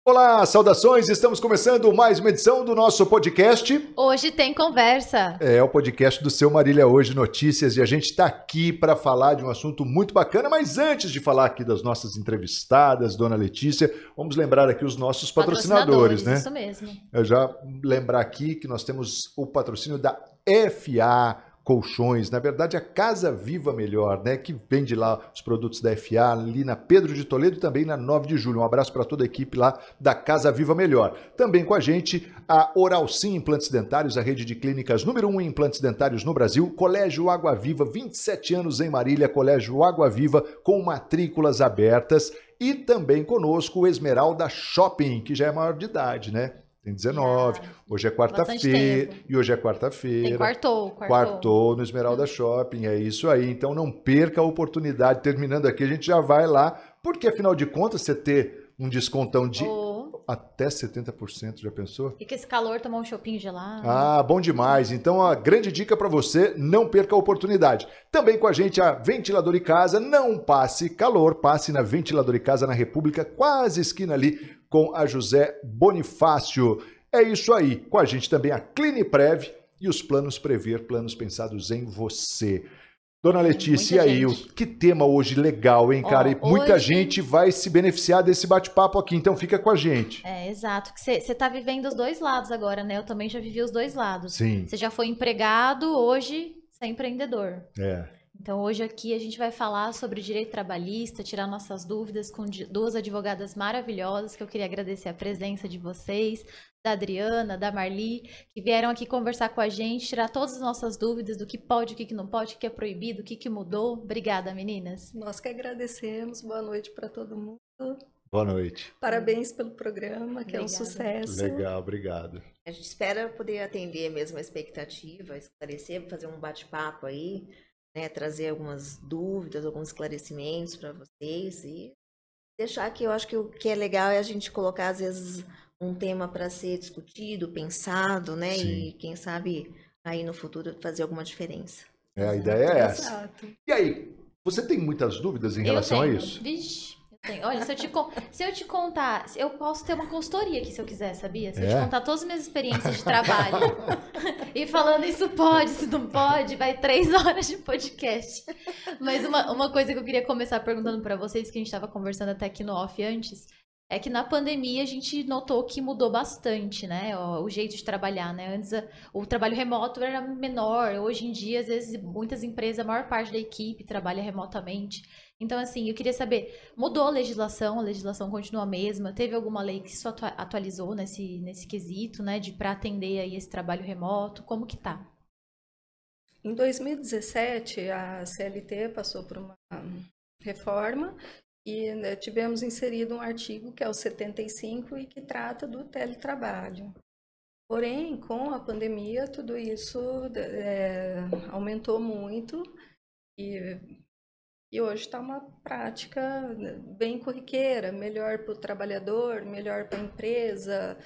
Olá, saudações! Estamos começando mais uma edição do nosso podcast. Hoje tem conversa. É o podcast do seu Marília Hoje Notícias e a gente está aqui para falar de um assunto muito bacana, mas antes de falar aqui das nossas entrevistadas, Dona Letícia, vamos lembrar aqui os nossos patrocinadores, né? Isso mesmo. Eu já lembrar aqui que nós temos o patrocínio da FA Colchões, na verdade a Casa Viva Melhor, né, que vende lá os produtos da FA, ali na Pedro de Toledo e também na 9 de Julho. Um abraço para toda a equipe lá da Casa Viva Melhor. Também com a gente a Oral Sim Implantes Dentários, a rede de clínicas número 1 em implantes dentários no Brasil, Colégio Água Viva, 27 anos em Marília, Colégio Água Viva, com matrículas abertas, e também conosco o Esmeralda Shopping, que já é maior de idade, né? Tem 19, hoje é quarta-feira, e hoje é quarta-feira. Quartou no Esmeralda Shopping, é isso aí. Então não perca a oportunidade. Terminando aqui, a gente já vai lá, porque afinal de contas, você ter um descontão de até 70%, já pensou? E com esse calor, tomar um shopping gelado. Ah, bom demais. Então a grande dica para você, não perca a oportunidade. Também com a gente a Ventilador e Casa, não passe calor, passe na Ventilador e Casa na República, quase esquina ali com a José Bonifácio. É isso aí. Com a gente também a Cliniprev e os planos Prever, planos pensados em você. Dona Letícia, e aí, que tema hoje legal, hein, cara? E muita gente vai se beneficiar desse bate-papo aqui, então fica com a gente. É, exato. Você tá vivendo os dois lados agora, né? Eu também já vivi os dois lados. Sim. Você já foi empregado, hoje você é empreendedor. É. Então hoje aqui a gente vai falar sobre direito trabalhista, tirar nossas dúvidas com duas advogadas maravilhosas, que eu queria agradecer a presença de vocês, da Adriana, da Marli, que vieram aqui conversar com a gente, tirar todas as nossas dúvidas do que pode, o que não pode, o que é proibido, o que mudou. Obrigada, meninas. Nós que agradecemos. Boa noite para todo mundo. Boa noite. Parabéns pelo programa, que é um sucesso. Legal, obrigado. A gente espera poder atender mesmo a expectativa, esclarecer, fazer um bate-papo aí, né, trazer algumas dúvidas, alguns esclarecimentos para vocês e deixar que eu acho que o que é legal é a gente colocar, às vezes, um tema para ser discutido, pensado, né? Sim. E quem sabe aí no futuro fazer alguma diferença. É, a ideia é essa. Exato. E aí, você tem muitas dúvidas em relação a isso? Vixe, eu tenho. Olha, se eu te contar, eu posso ter uma consultoria aqui se eu quiser, sabia? Se eu te contar todas as minhas experiências de trabalho e falando isso pode, isso não pode, vai 3 horas de podcast. Mas uma coisa que eu queria começar perguntando para vocês, que a gente estava conversando até aqui no off antes, é que na pandemia a gente notou que mudou bastante, né? O jeito de trabalhar, né? Antes o trabalho remoto era menor, hoje em dia, às vezes, muitas empresas, a maior parte da equipe trabalha remotamente. Então, assim, eu queria saber, mudou a legislação continua a mesma? Teve alguma lei que isso atualizou nesse quesito, né? Para atender aí esse trabalho remoto? Como que tá? Em 2017, a CLT passou por uma reforma e, né, tivemos inserido um artigo que é o 75 e que trata do teletrabalho. Porém, com a pandemia, tudo isso aumentou muito e hoje está uma prática bem corriqueira, melhor para o trabalhador, melhor para a empresa,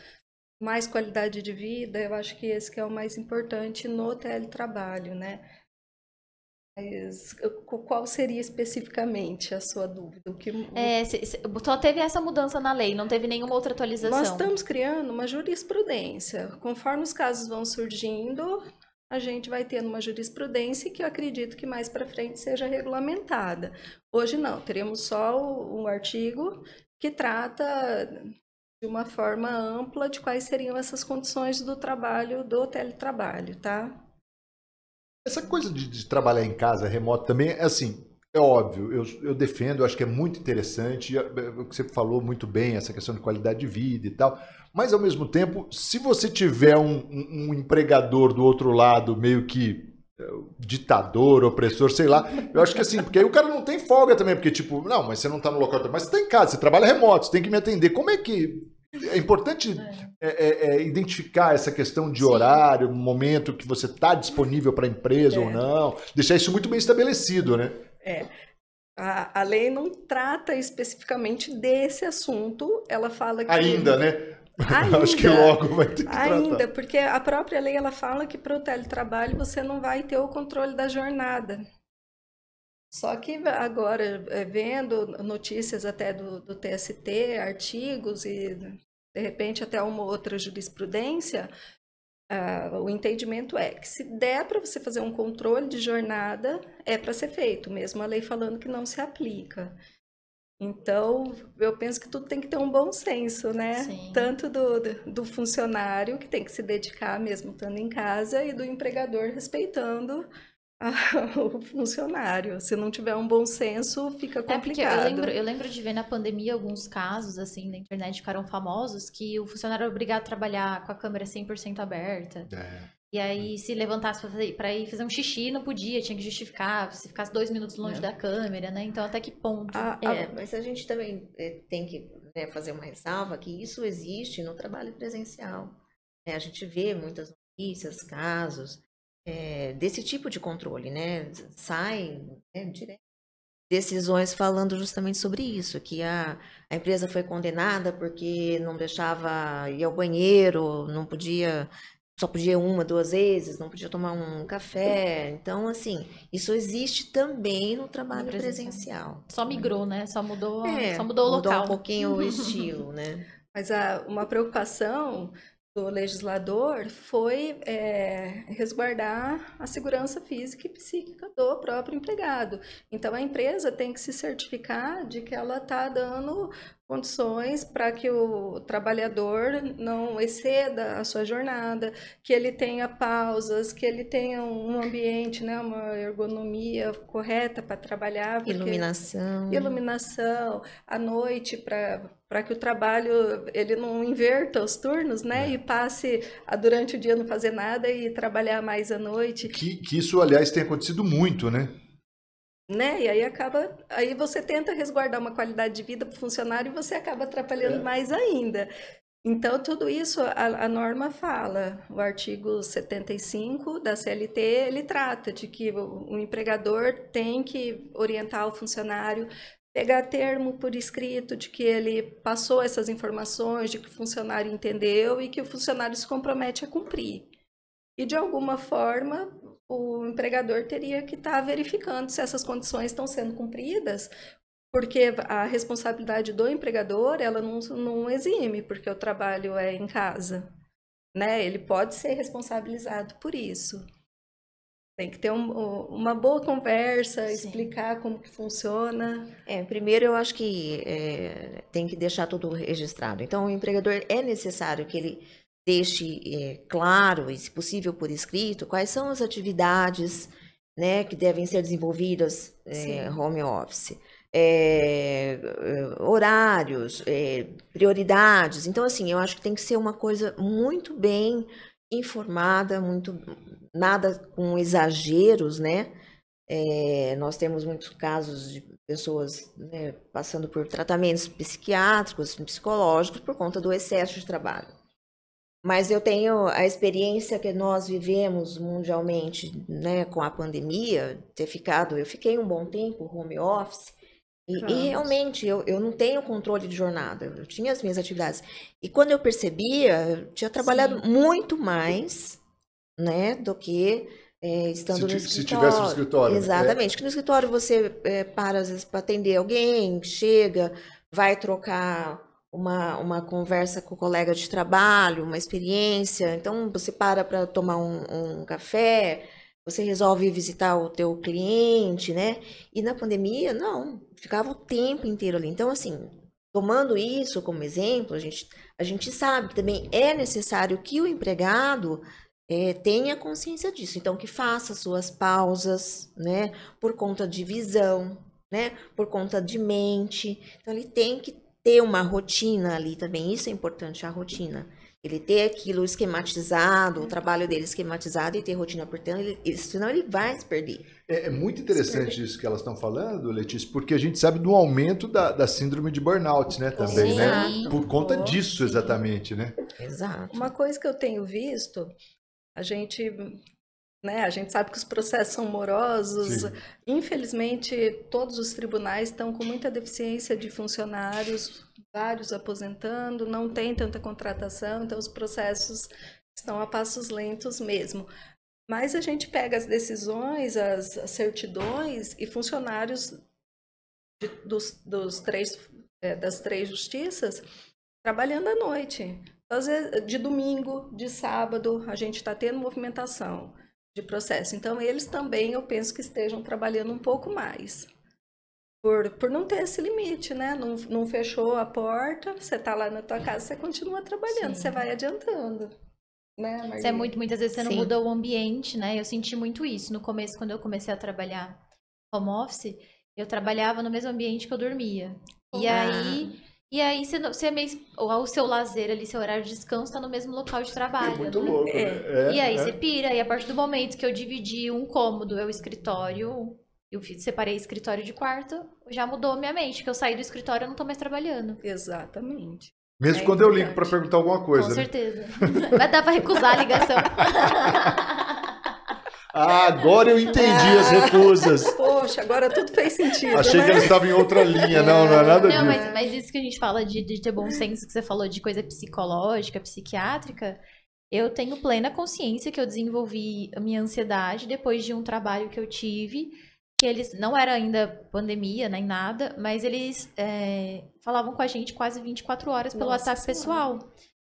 mais qualidade de vida. Eu acho que esse que é o mais importante no teletrabalho, né? Mas qual seria especificamente a sua dúvida? Só teve essa mudança na lei, não teve nenhuma outra atualização? Nós estamos criando uma jurisprudência. Conforme os casos vão surgindo, a gente vai tendo uma jurisprudência que eu acredito que mais para frente seja regulamentada. Hoje não, teremos só um artigo que trata de uma forma ampla de quais seriam essas condições do trabalho, do teletrabalho, tá? Essa coisa de trabalhar em casa, remoto também, é assim, é óbvio, eu defendo, eu acho que é muito interessante, o que você falou muito bem, essa questão de qualidade de vida e tal, mas ao mesmo tempo, se você tiver um empregador do outro lado, meio que ditador, opressor, sei lá, eu acho que assim, porque aí o cara não tem folga também, porque tipo, não, mas você não tá no local, mas você tá em casa, você trabalha remoto, você tem que me atender, como é que... É importante identificar essa questão de horário, momento que você está disponível para a empresa ou não, deixar isso muito bem estabelecido, né? A lei não trata especificamente desse assunto, ela fala que... Ainda, né? Acho que logo vai ter que tratar. Ainda, porque a própria lei ela fala que para o teletrabalho você não vai ter o controle da jornada. Só que agora, vendo notícias até do TST, artigos e, de repente, até uma outra jurisprudência, o entendimento é que se der para você fazer um controle de jornada, é para ser feito, mesmo a lei falando que não se aplica. Então, eu penso que tudo tem que ter um bom senso, né? Sim. Tanto do funcionário, que tem que se dedicar mesmo estando em casa, e do empregador respeitando o funcionário. Se não tiver um bom senso, fica complicado. Porque eu lembro de ver na pandemia alguns casos, assim, na internet ficaram famosos, que o funcionário era obrigado a trabalhar com a câmera 100% aberta. E aí, se levantasse para ir fazer um xixi, não podia, tinha que justificar, se ficasse 2 minutos longe da câmera, né? Então, até que ponto? Mas a gente também tem que, né, fazer uma ressalva que isso existe no trabalho presencial. A gente vê muitas notícias, casos desse tipo de controle, né? Saem direto decisões falando justamente sobre isso, que a empresa foi condenada porque não deixava ir ao banheiro, não podia... Só podia 1, 2 vezes, não podia tomar um café. Então, assim, isso existe também no trabalho presencial. Só migrou, né? Só mudou o local. Mudou um pouquinho o estilo, né? Mas uma preocupação do legislador foi resguardar a segurança física e psíquica do próprio empregado. Então, a empresa tem que se certificar de que ela está dando condições para que o trabalhador não exceda a sua jornada, que ele tenha pausas, que ele tenha um ambiente, né, uma ergonomia correta para trabalhar. Iluminação, à noite, para que o trabalho ele não inverta os turnos, né, e passe durante o dia não fazer nada e trabalhar mais à noite. Que isso, aliás, tem acontecido muito, né? E aí você tenta resguardar uma qualidade de vida para o funcionário e você acaba atrapalhando mais ainda. Então, tudo isso a norma fala, o artigo 75 da CLT, ele trata de que o empregador tem que orientar o funcionário, pegar termo por escrito de que ele passou essas informações, de que o funcionário entendeu e que o funcionário se compromete a cumprir. E, de alguma forma, o empregador teria que estar verificando se essas condições estão sendo cumpridas, porque a responsabilidade do empregador, ela não exime, porque o trabalho é em casa, né? Ele pode ser responsabilizado por isso. Tem que ter uma boa conversa, explicar como que funciona. Primeiro, eu acho que tem que deixar tudo registrado. Então, o empregador é necessário que ele deixe claro, e se possível por escrito, quais são as atividades, né, que devem ser desenvolvidas home office, horários, prioridades. Então, assim, eu acho que tem que ser uma coisa muito bem informada, nada com exageros, né? Nós temos muitos casos de pessoas, né, passando por tratamentos psiquiátricos, psicológicos, por conta do excesso de trabalho. Mas eu tenho a experiência que nós vivemos mundialmente, né, com a pandemia, eu fiquei um bom tempo home office, e realmente eu não tenho controle de jornada, eu tinha as minhas atividades. E quando eu percebia, eu tinha trabalhado muito mais, né, do que estando no escritório. Se tivesse no escritório. Exatamente, que no escritório você para, às vezes, para atender alguém, chega, vai trocar uma conversa com o colega de trabalho, uma experiência, então você para tomar um café, você resolve visitar o teu cliente, né? E na pandemia, não, ficava o tempo inteiro ali. Então, assim, tomando isso como exemplo, a gente sabe que também é necessário que o empregado tenha consciência disso. Então, que faça suas pausas, né? Por conta de visão, né? Por conta de mente. Então, ele tem que ter uma rotina ali também, isso é importante, a rotina. Ele ter aquilo esquematizado, o trabalho dele esquematizado e ter rotina, portanto, senão ele vai se perder. É muito interessante isso que elas estão falando, Letícia, porque a gente sabe do aumento da síndrome de burnout, né, também, né? Por conta disso, exatamente, né? Exato. Uma coisa que eu tenho visto, a gente sabe que os processos são morosos. Sim. Infelizmente, todos os tribunais estão com muita deficiência de funcionários, vários aposentando, não tem tanta contratação, então os processos estão a passos lentos mesmo. Mas a gente pega as decisões, as certidões e funcionários das 3 justiças trabalhando à noite. Às vezes, de domingo, de sábado, a gente está tendo movimentação de processo. Então, eles também, eu penso que estejam trabalhando um pouco mais. Por não ter esse limite, né? Não fechou a porta, você está lá na tua casa, você continua trabalhando, você vai adiantando. Né, Margarida? Muitas vezes você não muda o ambiente, né? Eu senti muito isso no começo, quando eu comecei a trabalhar home office, eu trabalhava no mesmo ambiente que eu dormia. E aí você meio, o seu lazer ali, seu horário de descanso tá no mesmo local de trabalho. É muito louco, né? E aí você pira, e a partir do momento que eu dividi um cômodo, o escritório, eu separei escritório de quarto, já mudou minha mente, porque eu saí do escritório e não tô mais trabalhando. Exatamente. Mesmo quando eu ligo para perguntar alguma coisa. Com certeza. Vai dar para recusar a ligação. Agora eu entendi as recusas. Poxa, agora tudo fez sentido. Achei que eles estavam em outra linha. Não é nada disso. Mas isso que a gente fala de ter bom senso, que você falou de coisa psicológica, psiquiátrica, eu tenho plena consciência que eu desenvolvi a minha ansiedade depois de um trabalho que eu tive, que eles, não era ainda pandemia nem nada, mas eles falavam com a gente quase 24 horas pelo WhatsApp pessoal.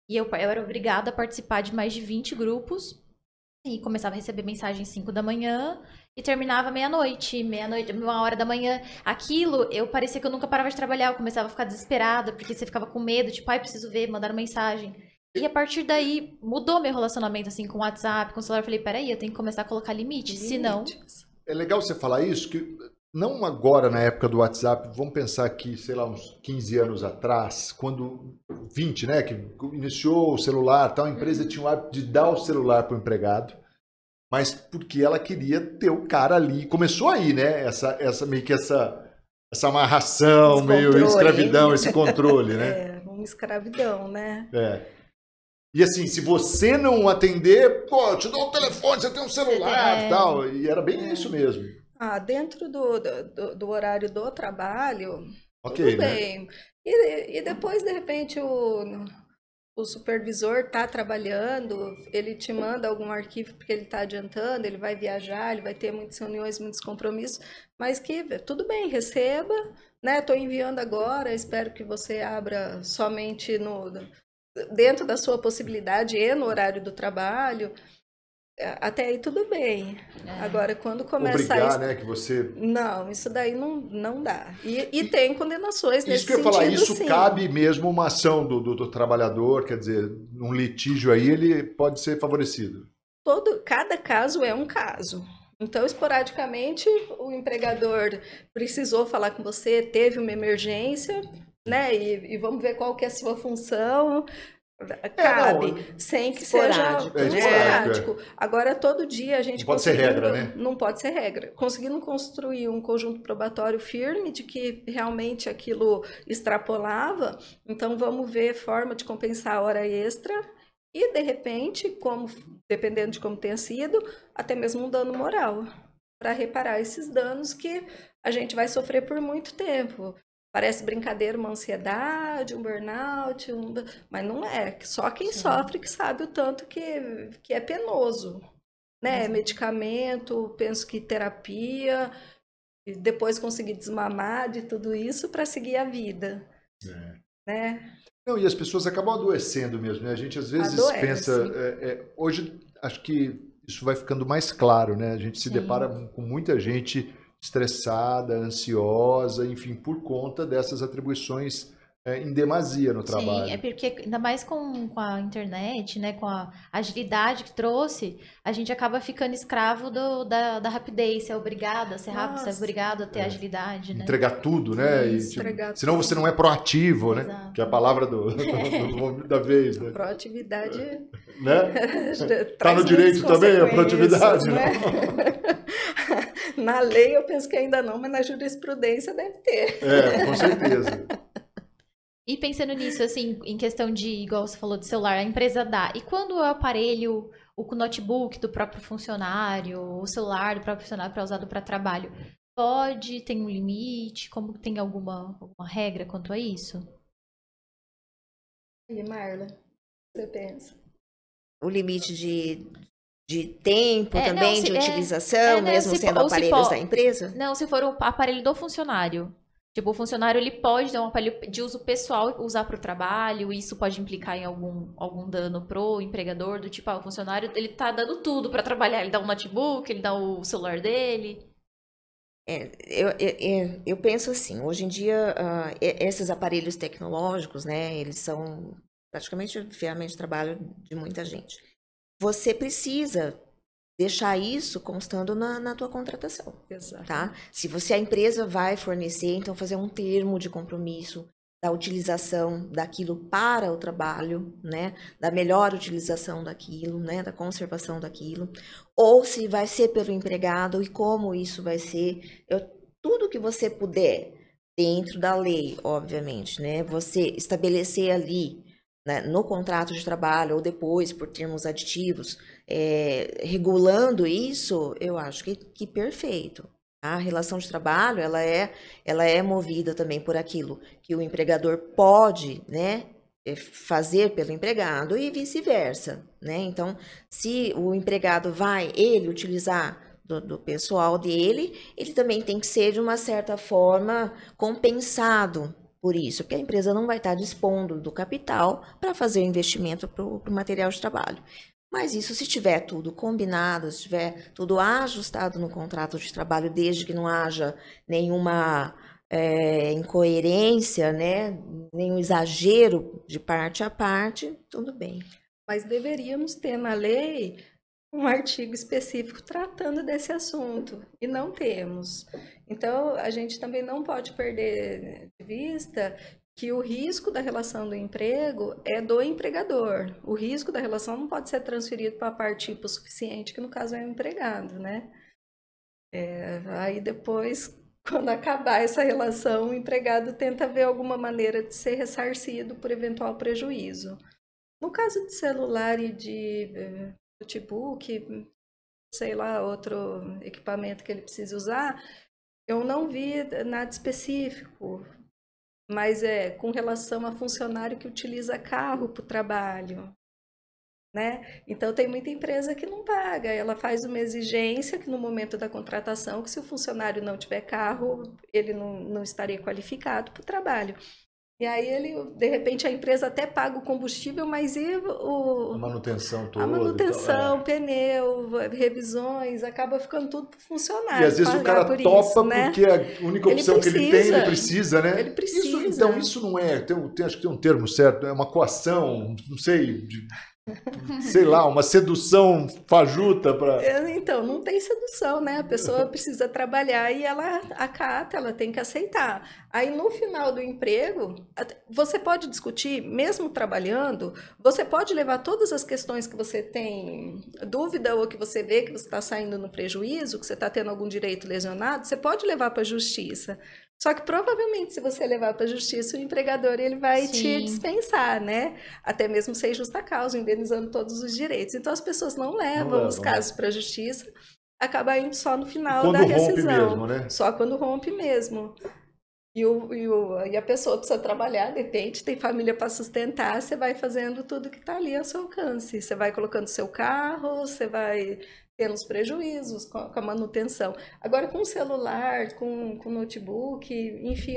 E eu era obrigada a participar de mais de 20 grupos e começava a receber mensagem às 5 da manhã e terminava meia-noite, 1h da manhã. Aquilo, eu parecia que eu nunca parava de trabalhar, eu começava a ficar desesperada, porque você ficava com medo, tipo, preciso ver, mandaram mensagem. E a partir daí, mudou meu relacionamento, assim, com o WhatsApp, com o celular. Eu falei, peraí, eu tenho que começar a colocar limite, senão... É legal você falar isso, que não agora na época do WhatsApp, vamos pensar que, sei lá, uns 15 anos atrás, quando 20, né, que iniciou o celular, tal, a empresa tinha o hábito de dar o celular para o empregado, mas porque ela queria ter o cara ali. Começou aí, né, meio que essa amarração, meio escravidão, esse controle, né? Uma escravidão, né? E assim, se você não atender, pô, eu te dou o telefone, você tem um celular e tal. E era bem isso mesmo. Dentro do horário do trabalho, okay, tudo bem. Né? E depois, de repente, o supervisor está trabalhando, ele te manda algum arquivo porque ele está adiantando, ele vai viajar, ele vai ter muitas reuniões, muitos compromissos, mas que tudo bem, receba, né? Estou enviando agora, espero que você abra somente dentro da sua possibilidade e no horário do trabalho. Até aí tudo bem. Agora, quando começa obrigar, né, que você... Não, isso daí não dá. E tem condenações nesse sentido, isso que eu ia falar, isso sim. cabe mesmo uma ação do trabalhador, quer dizer, um litígio aí, ele pode ser favorecido. Cada caso é um caso. Então, esporadicamente, o empregador precisou falar com você, teve uma emergência, né? E vamos ver qual que é a sua função. Cabe, sem que seja esporádico. Agora, todo dia a gente... Não pode ser regra, né? Não pode ser regra. Conseguindo construir um conjunto probatório firme de que realmente aquilo extrapolava, então vamos ver forma de compensar a hora extra e, de repente, dependendo de como tenha sido, até mesmo um dano moral, para reparar esses danos que a gente vai sofrer por muito tempo. Parece brincadeira, uma ansiedade, um burnout, mas não é. Só quem sofre que sabe o tanto que é penoso. Né? Medicamento, penso que terapia, e depois conseguir desmamar de tudo isso para seguir a vida. Né? Não, e as pessoas acabam adoecendo mesmo, né? A gente às vezes pensa... hoje acho que isso vai ficando mais claro, né? A gente se depara com muita gente estressada, ansiosa, enfim, por conta dessas atribuições em demasia no trabalho. Sim, é porque ainda mais com a internet, né, com a agilidade que trouxe, a gente acaba ficando escravo da rapidez, você é obrigado a ser rápido, você é obrigado a ter agilidade, né? Entregar tudo, né? Senão você não é proativo, né? Exato. Que é a palavra da vez, né? Proatividade... Né? Tá no direito também a proatividade, né? Na lei eu penso que ainda não, mas na jurisprudência deve ter. Com certeza. E pensando nisso, assim, em questão de, igual você falou, de celular, a empresa dá. E quando o aparelho, o notebook do próprio funcionário, o celular do próprio funcionário para usado para trabalho, tem um limite? Como tem alguma regra quanto a isso? E Marla, você pensa? O limite de de tempo também, não, de utilização, mesmo sendo aparelhos da empresa? Não, se for um aparelho do funcionário. Tipo, o funcionário ele pode dar um aparelho de uso pessoal e usar para o trabalho, e isso pode implicar em algum dano pro empregador, do tipo, o funcionário ele tá dando tudo para trabalhar, ele dá um notebook, ele dá o celular dele. Eu penso assim, hoje em dia, esses aparelhos tecnológicos, né, eles são praticamente ferramenta de trabalho de muita gente. Você precisa deixar isso constando na tua contratação, tá? Se a empresa vai fornecer, então fazer um termo de compromisso da utilização daquilo para o trabalho, né? Da melhor utilização daquilo, né? Da conservação daquilo. Ou se vai ser pelo empregado e como isso vai ser. Tudo que você puder, dentro da lei, obviamente, né? Você estabelecer ali, né, no contrato de trabalho ou depois por termos aditivos, regulando isso, eu acho que perfeito. A relação de trabalho, ela é movida também por aquilo que o empregador pode, né, fazer pelo empregado e vice-versa, né? Então, se o empregado vai, ele utilizar do pessoal dele, ele também tem que ser, de uma certa forma, compensado por isso, porque a empresa não vai estar dispondo do capital para fazer o investimento para o material de trabalho. Mas isso, se tiver tudo combinado, se tiver tudo ajustado no contrato de trabalho, desde que não haja nenhuma incoerência, né, nenhum exagero de parte a parte, tudo bem. Mas deveríamos ter na lei um artigo específico tratando desse assunto, e não temos. Então, a gente também não pode perder de vista que o risco da relação do emprego é do empregador. O risco da relação não pode ser transferido para a parte hipossuficiente, que no caso é o empregado, né? Aí depois, quando acabar essa relação, o empregado tenta ver alguma maneira de ser ressarcido por eventual prejuízo. No caso de celular e de notebook, sei lá, outro equipamento que ele precise usar, eu não vi nada específico, mas com relação a funcionário que utiliza carro para o trabalho, né? Então, tem muita empresa que não paga, ela faz uma exigência que no momento da contratação, que se o funcionário não tiver carro, ele não estaria qualificado para o trabalho. E aí, de repente, a empresa até paga o combustível, mas e a manutenção toda? A manutenção, pneu, revisões, acaba ficando tudo para o funcionário. E às vezes o cara topa, né? Porque a única opção que ele tem, ele precisa, né? Ele precisa. Então, isso não é, acho que tem um termo certo, é uma coação, não sei... sei lá, uma sedução fajuta para... Então, não tem sedução, né? A pessoa precisa trabalhar e ela acata, ela tem que aceitar. Aí, no final do emprego, você pode discutir, mesmo trabalhando, você pode levar todas as questões que você tem dúvida ou que você vê que você está saindo no prejuízo, que você está tendo algum direito lesionado, você pode levar para a justiça. Só que provavelmente, se você levar para a justiça, o empregador ele vai te dispensar, né? Até mesmo sem justa causa, indenizando todos os direitos. Então, as pessoas não levam os casos para a justiça, acaba indo só no final da rescisão. Quando rompe mesmo, né? Só quando rompe mesmo. E a pessoa precisa trabalhar, de repente, tem família para sustentar, você vai fazendo tudo que está ali ao seu alcance. Você vai colocando seu carro, você vai... tendo os prejuízos com a manutenção. Agora, com o celular, com notebook, enfim,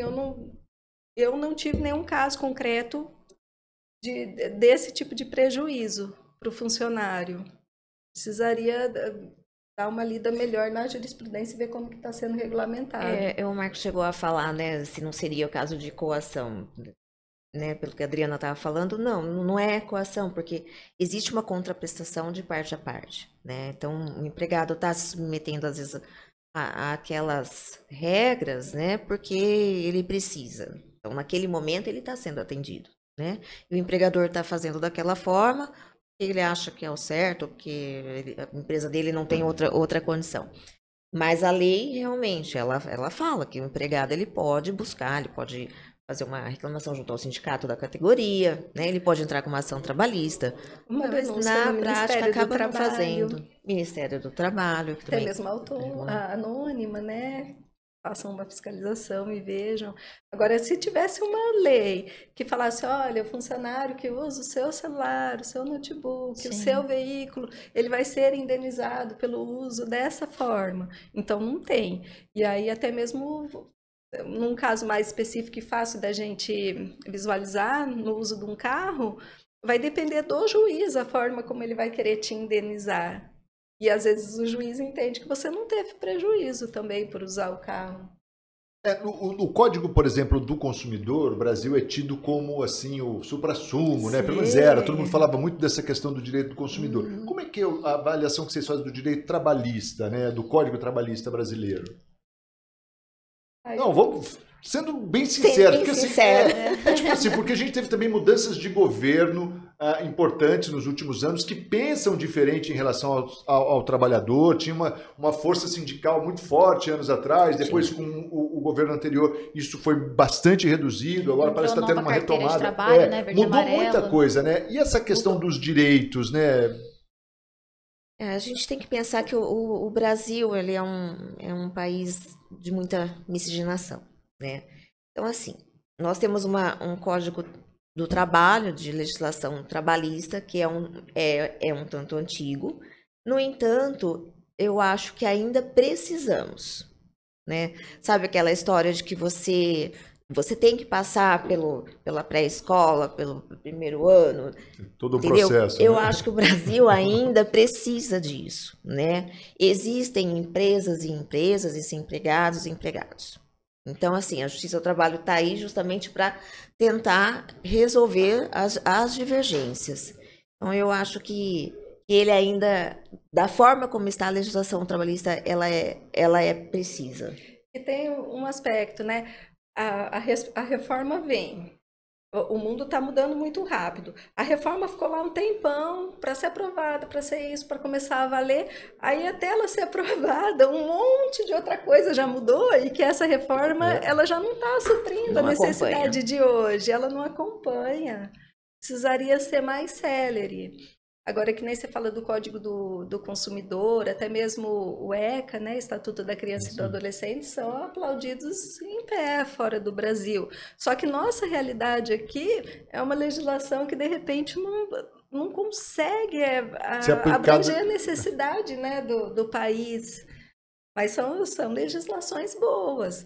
eu não tive nenhum caso concreto desse tipo de prejuízo para o funcionário. Precisaria dar uma lida melhor na jurisprudência e ver como que está sendo regulamentado. O Marcos chegou a falar, né, se não seria o caso de coação, né, pelo que a Adriana estava falando. Não é coação, porque existe uma contraprestação de parte a parte, né? Então, o empregado está se submetendo, às vezes, àquelas regras, né, porque ele precisa. Então, naquele momento, ele está sendo atendido, né? E o empregador está fazendo daquela forma, porque ele acha que é o certo, porque a empresa dele não tem outra condição. Mas a lei, realmente, ela fala que o empregado ele pode buscar, ele pode fazer uma reclamação junto ao sindicato da categoria, né? Ele pode entrar com uma ação trabalhista, mas na prática acaba não fazendo. Ministério do Trabalho. Que também... Até mesmo anônima, né? façam uma fiscalização e vejam. Agora, se tivesse uma lei que falasse, olha, o funcionário que usa o seu celular, o seu notebook, Sim. o seu veículo, ele vai ser indenizado pelo uso dessa forma. Então, não tem. E aí, até mesmo num caso mais específico e fácil da gente visualizar, no uso de um carro, vai depender do juiz a forma como ele vai querer te indenizar. E às vezes o juiz entende que você não teve prejuízo também por usar o carro. No Código, por exemplo, do Consumidor, o Brasil é tido como assim o suprassumo, né? Pelo menos era. Todo mundo falava muito dessa questão do direito do consumidor. Como é que é a avaliação que vocês fazem do direito trabalhista, né? Do Código Trabalhista brasileiro? Não, vamos sendo bem sinceros. Porque, assim, tipo assim, porque a gente teve também mudanças de governo importantes nos últimos anos que pensam diferente em relação ao trabalhador. Tinha uma força sindical muito forte anos atrás. Depois, com o governo anterior, isso foi bastante reduzido. Agora parece que está tendo uma retomada. Trabalho, né? Verde, mudou amarelo. muita coisa, né? E essa questão dos direitos, né? A gente tem que pensar que o Brasil ele é um país de muita miscigenação, né? Então, assim, nós temos um Código do Trabalho, de legislação trabalhista, que é um tanto antigo. No entanto, eu acho que ainda precisamos, né? Sabe aquela história de que você tem que passar pela pré-escola, pelo primeiro ano. Todo o entendeu? processo. Eu né? acho que o Brasil ainda precisa disso, né? Existem empresas e empresas, existem empregados e empregados. Então, assim, a Justiça do Trabalho está aí justamente para tentar resolver as divergências. Então, eu acho que ele ainda, da forma como está a legislação trabalhista, ela é precisa. E tem um aspecto, né? A reforma vem. O mundo está mudando muito rápido. A reforma ficou lá um tempão para ser aprovada, para ser isso, para começar a valer. Aí até ela ser aprovada, um monte de outra coisa já mudou e que essa reforma ela já não está suprindo a necessidade de hoje. Ela não acompanha. Precisaria ser mais célere. Agora, que nem você fala do Código do Consumidor, até mesmo o ECA, né, Estatuto da Criança e do Adolescente, são aplaudidos em pé fora do Brasil. Só que nossa realidade aqui é uma legislação que, de repente, não consegue abranger a necessidade, né, do país. Mas são legislações boas.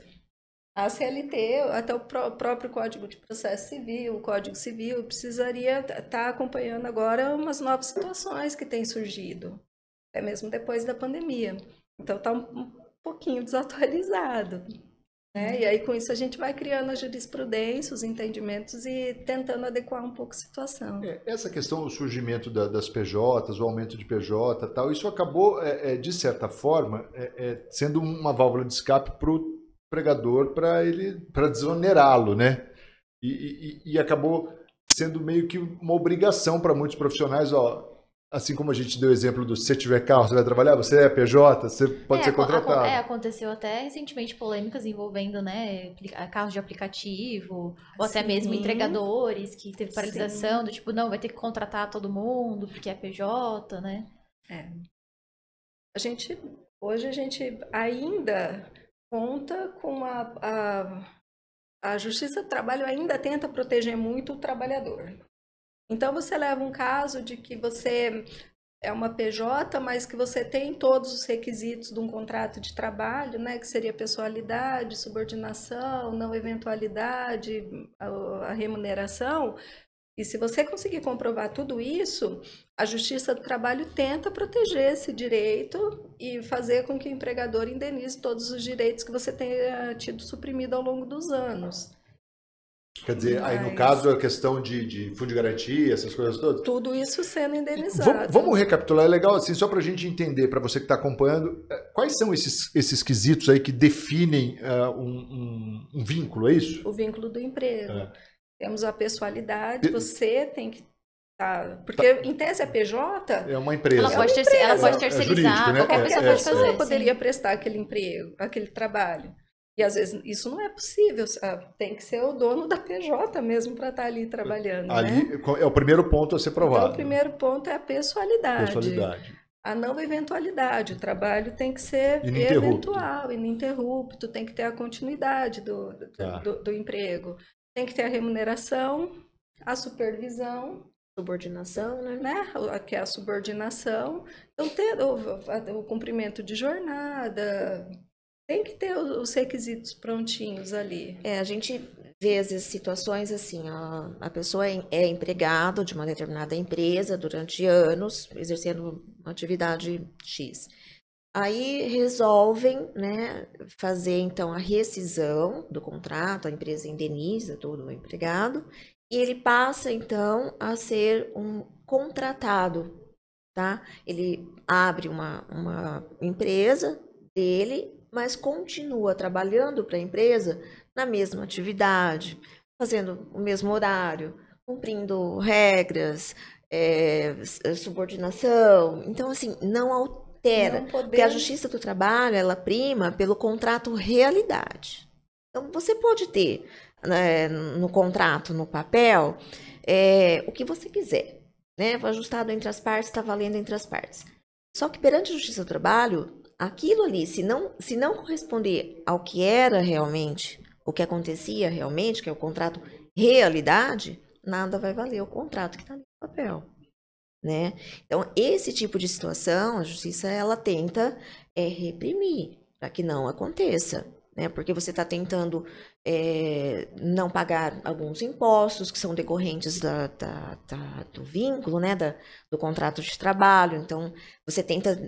A CLT, até o próprio Código de Processo Civil, o Código Civil, precisaria estar acompanhando agora umas novas situações que têm surgido, até mesmo depois da pandemia. Então, está um pouquinho desatualizado. Né? E aí, com isso, a gente vai criando a jurisprudência, os entendimentos e tentando adequar um pouco a situação. Essa questão do surgimento das PJs, o aumento de PJ, tal, isso acabou, de certa forma, sendo uma válvula de escape para o empregador para desonerá-lo, né? E acabou sendo meio que uma obrigação para muitos profissionais, assim como a gente deu o exemplo do se você tiver carro, você vai trabalhar, você é PJ, você pode ser contratado. Aconteceu até recentemente polêmicas envolvendo, né, carros de aplicativo, ou até mesmo entregadores, que teve paralisação, do tipo, não, vai ter que contratar todo mundo, porque é PJ, né? Hoje a gente ainda conta com a Justiça do Trabalho ainda tenta proteger muito o trabalhador. Então, você leva um caso de que você é uma PJ, mas que você tem todos os requisitos de um contrato de trabalho, né, que seria pessoalidade, subordinação, não eventualidade, a remuneração. E se você conseguir comprovar tudo isso, a Justiça do Trabalho tenta proteger esse direito e fazer com que o empregador indenize todos os direitos que você tenha tido suprimido ao longo dos anos. Quer dizer, aí no caso a questão de fundo de garantia, essas coisas todas? Tudo isso sendo indenizado. Vamos recapitular, é legal assim, só para a gente entender, para você que está acompanhando, quais são esses quesitos aí que definem um vínculo, é isso? O vínculo do emprego. Temos a pessoalidade, você tem que estar... Porque, em tese, a PJ... É uma empresa. Ela pode terceirizar, jurídico, né? qualquer pessoa pode fazer. Ela poderia prestar aquele emprego, aquele trabalho. E, às vezes, isso não é possível. Tem que ser o dono da PJ mesmo para estar ali trabalhando. Ali né? é o primeiro ponto a ser provado. Então, o primeiro ponto é a pessoalidade. a não eventualidade. O trabalho tem que ser Ininterrupto. eventual, ininterrupto, tem que ter a continuidade Tá. do emprego, tem que ter a remuneração, a supervisão, Subordinação, né? né? Que é a subordinação. Então, ter o cumprimento de jornada, tem que ter os requisitos prontinhos ali. A gente vê às vezes situações assim, a pessoa é empregado de uma determinada empresa durante anos, exercendo uma atividade X. Aí resolvem, né, fazer então a rescisão do contrato, a empresa indeniza todo o empregado, e ele passa então a ser um contratado, tá? Ele abre uma empresa dele, mas continua trabalhando para a empresa na mesma atividade, fazendo o mesmo horário, cumprindo regras, subordinação. Então, assim, não altera, porque a Justiça do Trabalho, ela prima pelo contrato realidade. Então, você pode ter no contrato, no papel, o que você quiser, né? Ajustado entre as partes, está valendo entre as partes. Só que perante a Justiça do Trabalho, aquilo ali, se não corresponder ao que era realmente, o que acontecia realmente, que é o contrato realidade, nada vai valer o contrato que está no papel, né? Então, esse tipo de situação, a Justiça, ela tenta reprimir para que não aconteça, né? Porque você está tentando não pagar alguns impostos que são decorrentes do vínculo, né? Do contrato de trabalho. Então, você tenta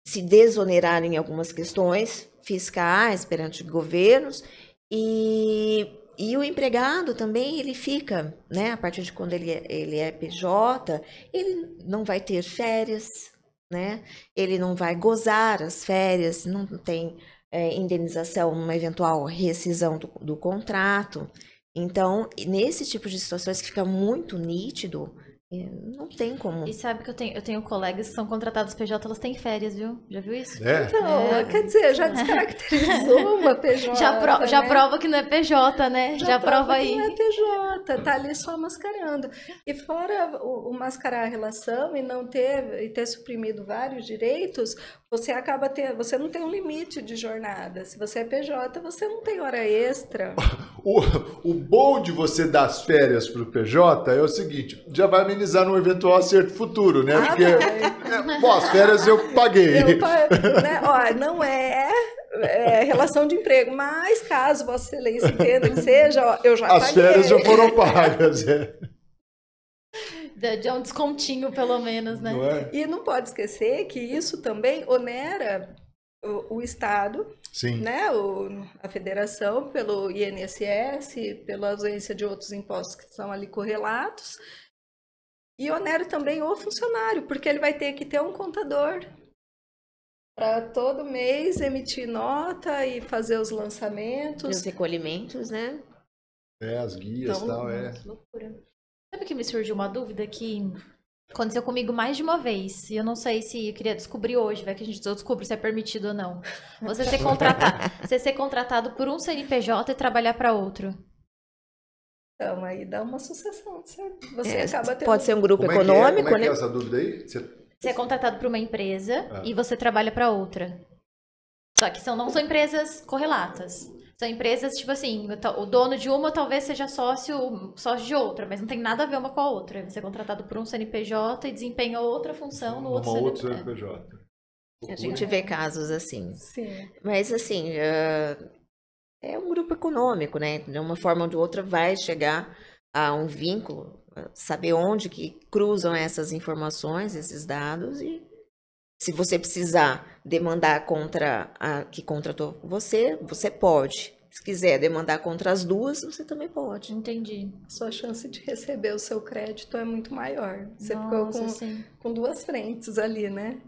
se desonerar em algumas questões fiscais perante governos e o empregado também, ele fica, né, a partir de quando ele é PJ, ele não vai ter férias, né, ele não vai gozar as férias, não tem indenização numa eventual rescisão do contrato. Então, nesse tipo de situações que fica muito nítido, não tem como. E sabe que eu tenho colegas que são contratados PJ, elas têm férias, viu? Já viu isso? Então, quer dizer, já descaracterizou uma PJ. Já prova que não é PJ, né? Já prova aí. Que não é PJ, tá ali só mascarando. E fora o mascarar a relação e não ter suprimido vários direitos, você não tem um limite de jornada. Se você é PJ, você não tem hora extra. O bom de você dar as férias para o PJ é o seguinte, já vai amenizar num eventual acerto futuro, né? Porque bom, as férias eu paguei. Né? Ó, não é relação de emprego, mas caso Vossa Excelência entenda que seja, ó, eu já paguei. As férias já foram pagas, De um descontinho, pelo menos, né? Não é? E não pode esquecer que isso também onera o Estado, Sim. Né? A federação, pelo INSS, pela ausência de outros impostos que são ali correlatos, e onera também o funcionário, porque ele vai ter que ter um contador para todo mês emitir nota e fazer os lançamentos. E os recolhimentos, né? As guias e tal, Loucura. Sabe que me surgiu uma dúvida que aconteceu comigo mais de uma vez, e eu não sei se eu queria descobrir hoje, vai que eu descubro se é permitido ou não. Você ser contratado por um CNPJ e trabalhar para outro. Então, aí dá uma sucessão, certo? Você acaba tendo... Pode ser um grupo econômico, Como é que né? é essa dúvida aí? Você é contratado por uma empresa e você trabalha para outra. Só que não são empresas correlatas. São empresas, tipo assim, o dono de uma talvez seja sócio de outra, mas não tem nada a ver uma com a outra. Você é contratado por um CNPJ e desempenha outra função no outro CNPJ. A gente vê casos assim. Sim. Mas, assim, é um grupo econômico, né? De uma forma ou de outra vai chegar a um vínculo, saber onde que cruzam essas informações, esses dados, e se você precisar demandar contra a que contratou você, você pode. Se quiser demandar contra as duas, você também pode. Entendi. Sua chance de receber o seu crédito é muito maior. Você ficou com duas frentes ali, né?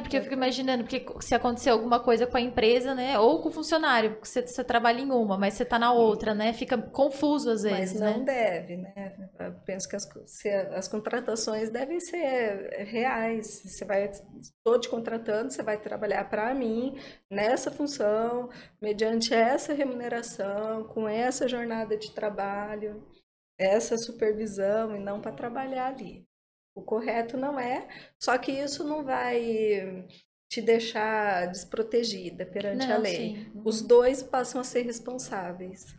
Porque eu fico imaginando, porque se acontecer alguma coisa com a empresa, né? Ou com o funcionário, porque você trabalha em uma, mas você tá na outra, né? Fica confuso às vezes, mas não né? deve, né? Eu penso que as contratações devem ser reais. Estou te contratando, você vai trabalhar para mim nessa função, mediante essa remuneração, com essa jornada de trabalho, essa supervisão, e não para trabalhar ali. O correto não é, só que isso não vai te deixar desprotegida perante a Não, lei. sim. Os dois passam a ser responsáveis.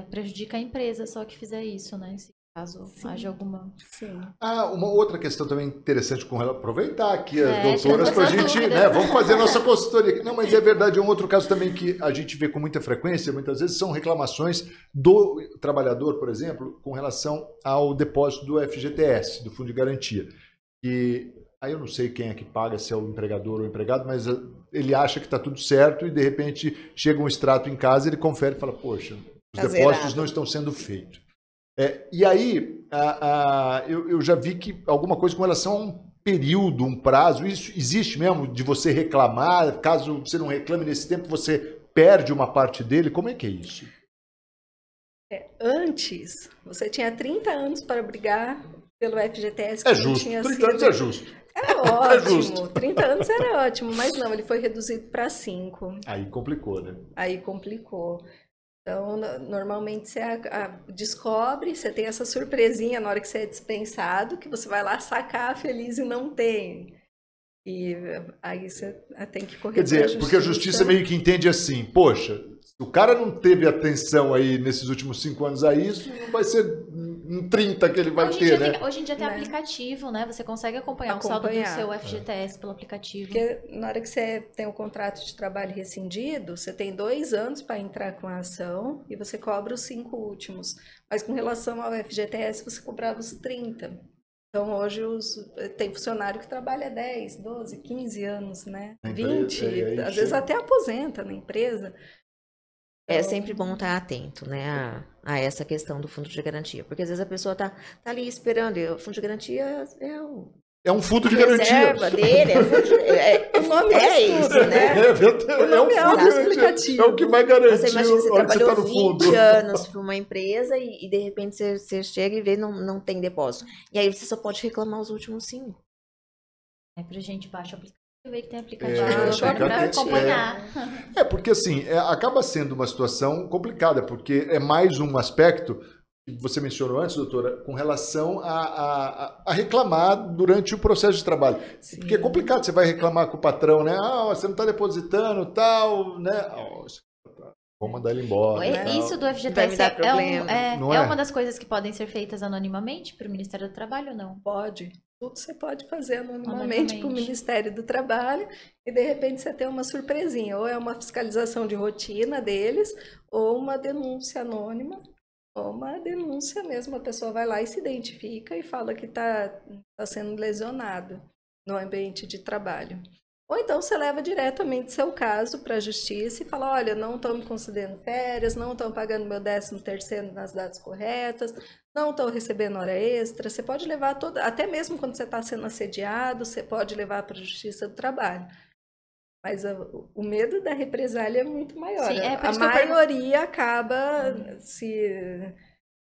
Prejudica a empresa só que fizer isso, né? Se caso haja alguma... Sim. Uma outra questão também interessante com relação, aproveitar aqui as É, doutoras para a tirando gente, dúvidas. né, vamos fazer a nossa consultoria aqui. Não, mas é verdade, é um outro caso também que a gente vê com muita frequência, muitas vezes são reclamações do trabalhador, por exemplo, com relação ao depósito do FGTS, do Fundo de Garantia. E aí eu não sei quem é que paga, se é o empregador ou o empregado, mas ele acha que está tudo certo e de repente chega um extrato em casa, ele confere e fala, poxa, os Tá depósitos zerado. não estão sendo feitos. E aí, eu já vi que alguma coisa com relação a um período, um prazo, isso existe mesmo de você reclamar, caso você não reclame nesse tempo, você perde uma parte dele, como é que é isso? Antes, você tinha 30 anos para brigar pelo FGTS. É que justo, tinha 30 anos sido... é justo. É ótimo, justo. 30 anos era ótimo, mas não, ele foi reduzido para 5. Aí complicou, né? Aí complicou. Então, normalmente você descobre, você tem essa surpresinha na hora que você é dispensado, que você vai lá sacar feliz e não tem. E aí você tem que correr Quer dizer, pra justiça. porque a justiça meio que entende assim, poxa, se o cara não teve atenção aí nesses últimos 5 anos a isso, não vai ser em 30 que ele vai ter, né? Hoje em dia tem Né? aplicativo, né? Você consegue acompanhar o saldo do seu FGTS pelo aplicativo. Porque na hora que você tem o contrato de trabalho rescindido, você tem 2 anos para entrar com a ação e você cobra os 5 últimos. Mas com relação ao FGTS, você cobrava os 30. Então, hoje tem funcionário que trabalha 10, 12, 15 anos, né? 20, às vezes até aposenta na empresa. É sempre bom estar atento, né, a essa questão do fundo de garantia, porque às vezes a pessoa tá ali esperando, e o fundo de garantia É um fundo de reserva garantia. dele, O nome é diz isso, tudo, né? É um fundo de garantia. explicativo. É o que vai garantir Você imagina, você a hora que você trabalhou está no 20 fundo. anos para uma empresa e de repente você chega e vê não tem depósito. E aí você só pode reclamar os últimos 5. Pra gente baixa o aplicativo e que tem aplicativo Baixa o para aplicativo. acompanhar. Porque assim, acaba sendo uma situação complicada, porque é mais um aspecto que você mencionou antes, doutora, com relação a reclamar durante o processo de trabalho. Sim. Porque é complicado, você vai reclamar com o patrão, né? Você não está depositando, tal, né? Vou mandar ele embora. Isso do Vai me FGTS dar problema. Não é é? uma das coisas que podem ser feitas anonimamente para o Ministério do Trabalho ou não? Pode. Tudo você pode fazer anonimamente Anonimamente. para o Ministério do Trabalho e, de repente, você tem uma surpresinha. Ou é uma fiscalização de rotina deles, ou uma denúncia anônima, ou uma denúncia mesmo. A pessoa vai lá e se identifica e fala que está sendo lesionado no ambiente de trabalho. Ou então você leva diretamente seu caso para a justiça e fala, olha, não estão me concedendo férias, não estão pagando meu 13º nas datas corretas, não estão recebendo hora extra. Você pode levar até mesmo quando você está sendo assediado, você pode levar para a Justiça do Trabalho. Mas o medo da represália é muito maior. Sim, por a isso que eu maioria acaba se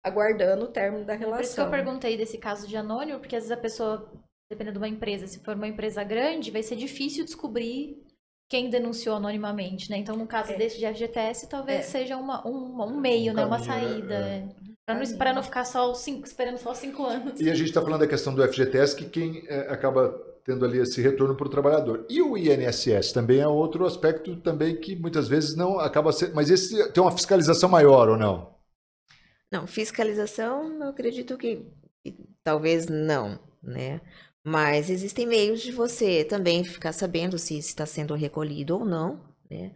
aguardando o término da relação. Por isso que eu perguntei desse caso de anônimo, porque às vezes a pessoa, dependendo de uma empresa, se for uma empresa grande, vai ser difícil descobrir quem denunciou anonimamente, né? Então, no caso desse de FGTS, talvez seja um meio, né? Uma saída. Para não ficar esperando só 5 anos. E a gente está falando da questão do FGTS, que quem acaba tendo ali esse retorno para o trabalhador. E o INSS também é outro aspecto também que muitas vezes não acaba sendo... Mas esse tem uma fiscalização maior ou não? Não, fiscalização, eu acredito que talvez não, né? Mas existem meios de você também ficar sabendo se está sendo recolhido ou não, né?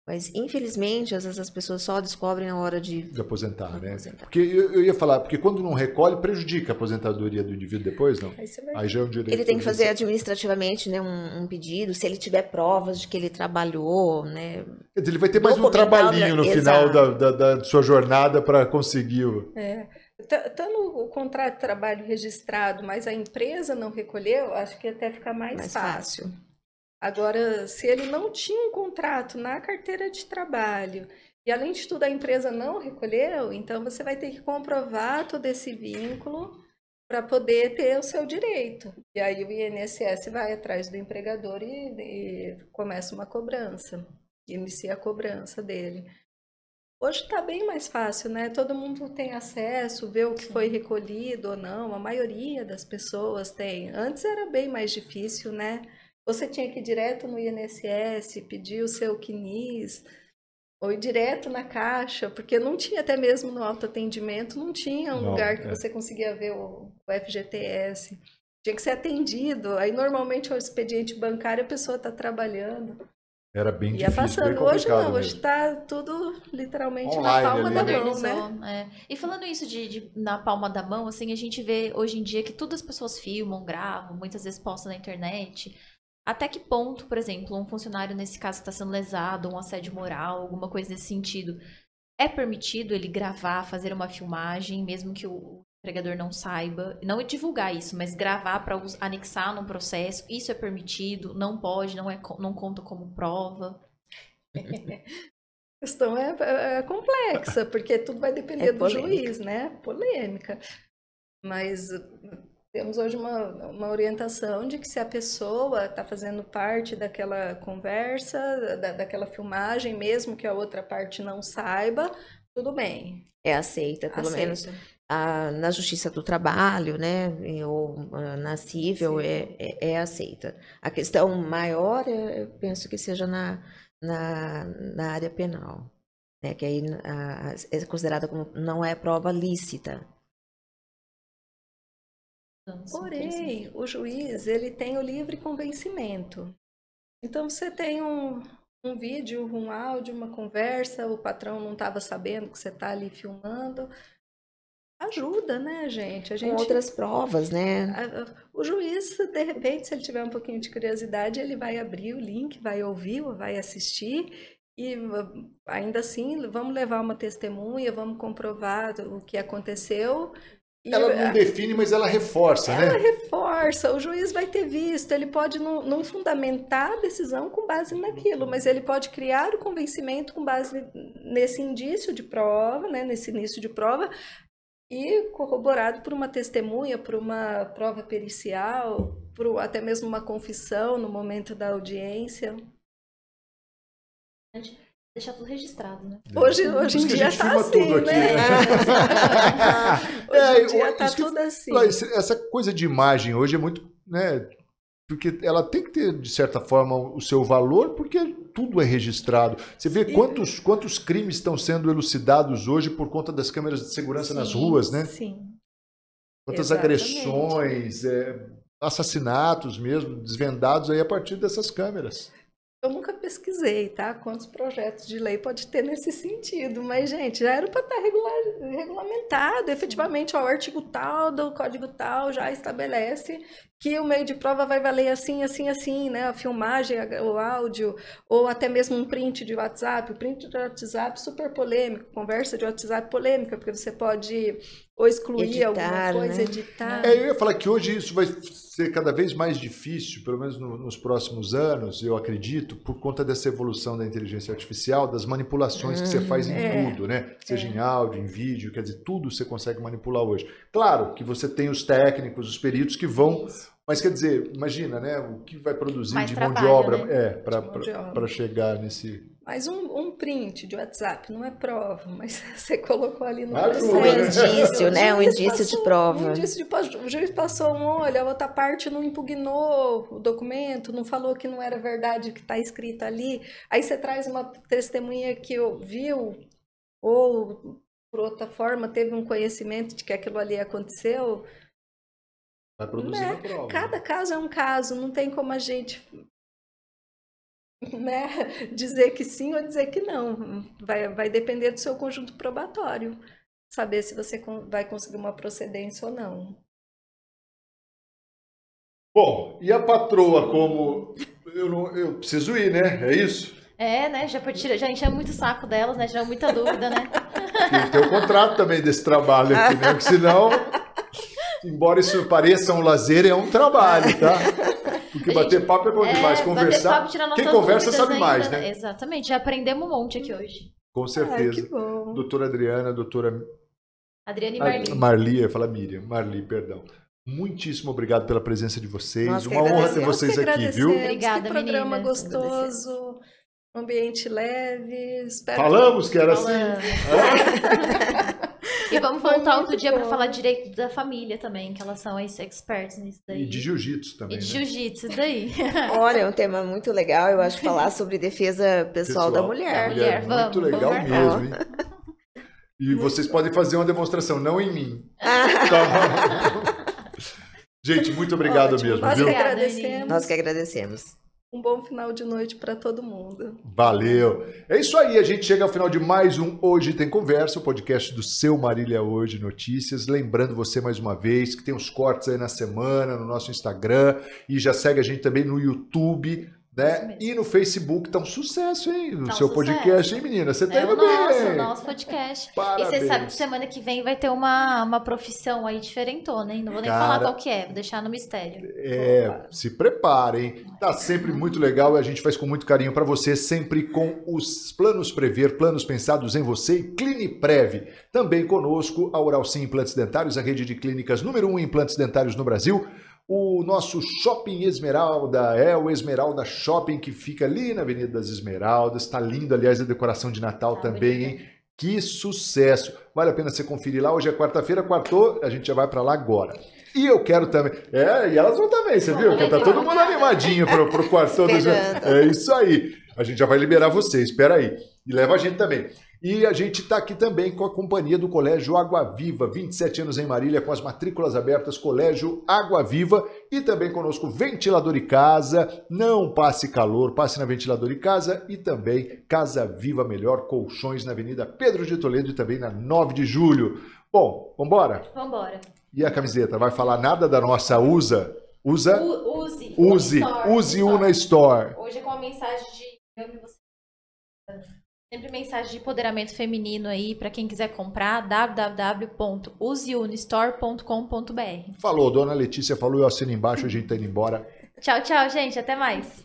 Mas, infelizmente, às vezes as pessoas só descobrem na hora de aposentar, né? aposentar. Porque eu ia falar, porque quando não recolhe, prejudica a aposentadoria do indivíduo depois, não? Aí já é um direito. Ele tem que fazer administrativamente, né, um pedido, se ele tiver provas de que ele trabalhou, né? Quer dizer, ele vai ter mais um trabalhinho no final da sua jornada para conseguir o... Estando o contrato de trabalho registrado, mas a empresa não recolheu, acho que até fica mais fácil. Agora, se ele não tinha um contrato na carteira de trabalho e, além de tudo, a empresa não recolheu, então você vai ter que comprovar todo esse vínculo para poder ter o seu direito. E aí o INSS vai atrás do empregador e começa uma cobrança, inicia a cobrança dele. Hoje está bem mais fácil, né? Todo mundo tem acesso, vê o que foi recolhido ou não. A maioria das pessoas tem. Antes era bem mais difícil, né? Você tinha que ir direto no INSS, pedir o seu CNIS, ou ir direto na caixa, porque não tinha, até mesmo no autoatendimento, não tinha um lugar que você conseguia ver o FGTS. Tinha que ser atendido. Aí, normalmente, o expediente bancário, a pessoa está trabalhando. Era bem Ia difícil, passando. bem Hoje complicado não, hoje mesmo. está tudo literalmente Online na palma ali, da né? mão, né? Modernizou, é. E falando isso de na palma da mão, assim, a gente vê hoje em dia que tudo as pessoas filmam, gravam, muitas vezes postam na internet. Até que ponto, por exemplo, um funcionário, nesse caso, está sendo lesado, um assédio moral, alguma coisa nesse sentido, é permitido ele gravar, fazer uma filmagem, mesmo que o empregador não saiba, não divulgar isso, mas gravar para anexar num processo, isso é permitido, não pode, não conta como prova. A questão é complexa, porque tudo vai depender do juiz, né? Polêmica. Mas temos hoje uma orientação de que se a pessoa está fazendo parte daquela conversa, daquela filmagem, mesmo que a outra parte não saiba, tudo bem. É aceita, pelo menos na Justiça do Trabalho, né, ou na Cível, é aceita. A questão maior, eu penso que seja na área penal, né, que aí é considerada como não é prova lícita. Porém, o juiz, ele tem o livre convencimento. Então, você tem um vídeo, um áudio, uma conversa, o patrão não estava sabendo que você está ali filmando. Ajuda, né, gente? Com outras provas, né? O juiz, de repente, se ele tiver um pouquinho de curiosidade, ele vai abrir o link, vai ouvir, vai assistir. E ainda assim, vamos levar uma testemunha, vamos comprovar o que aconteceu. Ela não define, mas ela reforça, né? Ela reforça, o juiz vai ter visto, ele pode não fundamentar a decisão com base naquilo, mas ele pode criar o convencimento com base nesse indício de prova, né, nesse início de prova, e corroborado por uma testemunha, por uma prova pericial, por até mesmo uma confissão no momento da audiência. Deixar tudo registrado, né? Hoje em dia está assim, tudo aqui, né? Hoje em dia está tudo assim. Essa coisa de imagem hoje é muito, né? Porque ela tem que ter, de certa forma, o seu valor, porque tudo é registrado. Você vê quantos crimes estão sendo elucidados hoje por conta das câmeras de segurança nas ruas, né? Sim. Quantas agressões, assassinatos mesmo, desvendados aí a partir dessas câmeras. Eu nunca pesquisei, tá? Quantos projetos de lei pode ter nesse sentido, mas, gente, já era para estar regulamentado. Efetivamente, o artigo tal do Código tal já estabelece que o meio de prova vai valer assim, assim, assim, né? A filmagem, o áudio, ou até mesmo um print de WhatsApp. O print de WhatsApp super polêmico, conversa de WhatsApp polêmica, porque você pode ou excluir editar, alguma coisa, né? editar. Eu ia falar que hoje isso vai ser cada vez mais difícil, pelo menos nos próximos anos, eu acredito, por conta dessa evolução da inteligência artificial, das manipulações que você faz em tudo, né? Seja em áudio, em vídeo, quer dizer, tudo você consegue manipular hoje. Claro que você tem os técnicos, os peritos que vão... Mas quer dizer, imagina, né? O que vai produzir mais de trabalho, mão de obra né? para chegar nesse... Mas um print de WhatsApp não é prova, mas você colocou ali no Ajuda, Um processo. indício, né? Um indício passou, de prova. Um indício o juiz passou um olho, a outra parte não impugnou o documento, não falou que não era verdade o que está escrito ali. Aí você traz uma testemunha que viu, ou por outra forma teve um conhecimento de que aquilo ali aconteceu. Vai produzir a prova. Cada caso é um caso, não tem como a gente, né, dizer que sim ou dizer que não. Vai depender do seu conjunto probatório, saber se você vai conseguir uma procedência ou não. Bom, e a patroa, como eu preciso ir, né? É isso? Né? Já encheu muito o saco delas, né? Já muita dúvida, né? Tem o contrato também desse trabalho aqui, né? Porque senão, embora isso pareça um lazer, é um trabalho, tá? Porque bater papo é bom demais. Conversar. Quem conversa sabe ainda, mais, né? Exatamente. Já aprendemos um monte aqui hoje. Com certeza. Que bom. Doutora Adriana, doutora Adriana e Marli. Marli, eu ia falar Miriam. Marli, perdão. Muitíssimo obrigado pela presença de vocês. Nós que Uma honra ter agradecemos. vocês aqui, viu? Obrigada, que programa meninas. gostoso. Um ambiente leve. Espero Falamos que era assim. E vamos voltar outro dia para falar direito da família também, que elas são as experts nisso daí. E de jiu-jitsu também. E de né? jiu-jitsu, daí. Olha, é um tema muito legal, eu acho, falar sobre defesa pessoal da mulher. Mulher, muito vamos, legal vamos mesmo, hein? E vocês podem fazer uma demonstração, não em mim. Tá? Gente, muito obrigado Ótimo. mesmo, Nós viu? que Obrigada, agradecemos. Nós que agradecemos. Um bom final de noite para todo mundo. Valeu. É isso aí, a gente chega ao final de mais um Hoje Tem Conversa, o podcast do seu Marília Hoje Notícias. Lembrando você mais uma vez que tem os cortes aí na semana no nosso Instagram e já segue a gente também no YouTube, né? E no Facebook. Tá um sucesso, hein? O Tá um seu sucesso. podcast, hein, menina? Você tá É indo o nosso, bem. o nosso podcast. Parabéns. E você sabe que semana que vem vai ter uma profissão aí diferentona, hein? Não vou nem Cara, falar qual que é, vou deixar no mistério. Se preparem, tá sempre muito legal e a gente faz com muito carinho para você, sempre com os planos Prever, planos pensados em você e Cliniprev. Também conosco a Oral Sim Implantes Dentários, a rede de clínicas número 1 em implantes dentários no Brasil. O nosso Shopping Esmeralda, o Esmeralda Shopping que fica ali na Avenida das Esmeraldas. Tá lindo, aliás, a decoração de Natal também, hein? Que sucesso! Vale a pena você conferir lá. Hoje é quarta-feira, quartou, a gente já vai para lá agora. E eu quero também... e elas vão também, você viu? Que tá todo mundo animadinho pro quartão. É isso aí. A gente já vai liberar você, espera aí. E leva a gente também. E a gente está aqui também com a companhia do Colégio Água Viva, 27 anos em Marília, com as matrículas abertas, Colégio Água Viva, e também conosco Ventilador e Casa, não passe calor, passe na Ventilador e Casa, e também Casa Viva Melhor, colchões na Avenida Pedro de Toledo e também na 9 de julho. Bom, vambora? Vambora. E a camiseta, vai falar nada da nossa Usa? Use Una Store. Hoje é com a mensagem de... Sempre mensagem de empoderamento feminino aí, para quem quiser comprar, www.useunistore.com.br. Falou, dona Letícia falou, eu assino embaixo, a gente tá indo embora. Tchau, tchau, gente. Até mais.